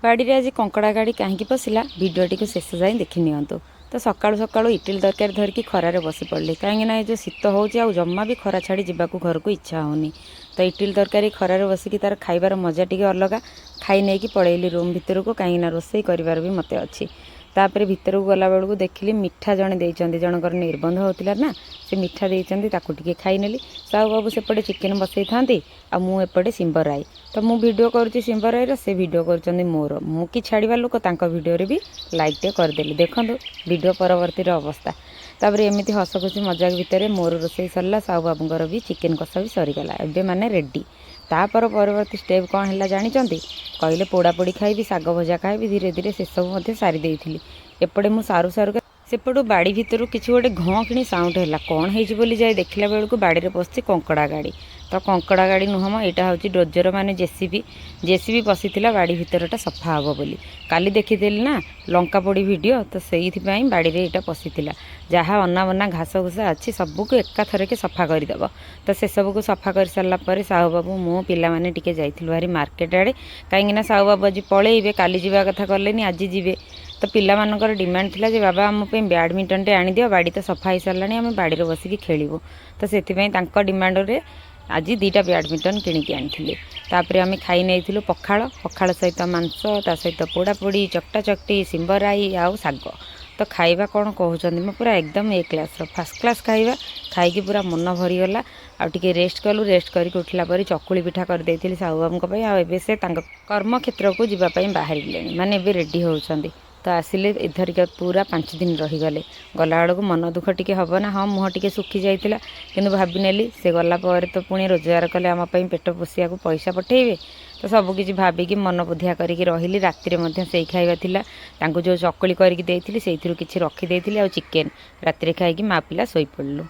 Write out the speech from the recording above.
बाड़ी आज कंकड़ा गाड़ी कहीं पशिला भिडटी को शेष जाए देखी नियंतु। तो सकाळु सकाळु इटिल तरकारी धरिकी खरारे बसी पड़े कहीं जो शीत हो जमा भी खरा छाड़ी जावाक घर को इच्छा होनी। तो इटिल तरकारी खरारे बसिकी तार खाइबार मजा टी अलग खाई नहीं कि पड़ेली रूम भितर को कहीं रोसई कर भी मत अच्छी। तापर भितर को गला बेलू देखिली मिठा जड़े देते जनकर निर्बंध होता ना से मिठा देते टे खाईनेली। साहू बाबू सेपटे चिकेन बसई था आ मु एपटे सिंबराई तो मु वीडियो करुँची सिंबराईर से वीडियो कर मोर मु कि छाड़ा लोक भिडियो भी लाइक टे करदेली। देखो वीडियो परवर्ती अवस्था तापर एमती हस खुशी मजाक भितर मोर रोसई सरला साहू बाबूर भी चिकेन कषा भी सरीगला एबे माने रेडी। तापर परवर्ती स्टेप कौन है जानते कहले पोड़ापोड़ी खाइबी साग भजा खाइबी धीरे धीरे से सब सारी देइथिली। एपटे मु सारू सारू सेपटू बाड़ी भितर किसी गोटे घं कि साउंड है कौन है जाए देखला बेलू बाड़ी पशि कंकड़ा गाड़ी। तो कंकड़ा गाड़ी नुहम यहाँ हूँ डोजर माने जेसीबी पशि बाड़ी भितरटा सफा हम बोली काली देखीली ना लंका पोड़ी वीडियो। तो से बाड़ी में यहाँ पशिला जहाँ अनाबना घास घुसा अच्छी सबको एकाथर के सफा करदेव। तो से सबको सफा कर सारापर साहू बाबू मो पिला माने टिके जाइलु भारी मार्केट आड़े कहीं साहू बाबू आज पलैबे काली जावा कथा कले आज जीवे। तो पिला मानकर डिमांड थिला जे बाबा आम बैडमिंटन टे आनी दियो बाड़ी तो सफा हो सारा आम बाड़ी बसिकी खेलू। तो से डिमांड रे आज 2टा बैडमिंटन किणिकी आनी। तापर आम खाई नहीं पखाड़ पखाड़ सहित मांस ता सहित पोड़ापोड़ी चकटा चकटी सिंबराई आउ साग। तो खाइबा कौन कहते मैं पूरा एकदम ए क्लास फास्ट क्लास खाइबा खाई पूरा मन भरीगला। आगे रेस्ट कलु रेस्ट करके उठला पर चकुली पिठा कर देइथिली साहू बाबू आबे से कर्म क्षेत्र को जीवाई बाहर माने एबे रेडी होउछंदी। तो आसिले इधरिक पूरा 5 दिन रहीगले गला बेलू मन दुख टी हम ना हाँ मुँह टी सुखी जाइला कि भाभी नेली से गला तो पुणी रोजगार कले आम पेट पोषिया पैसा पठेबे। तो सबकि भाविकी मन बुद्धिया करी रही राति से खाଇବା थिला जो चकुली करके देइथिली से किछि रखी देइथिली आ चिकेन राति खाई माँ पिला शोई पड़लु।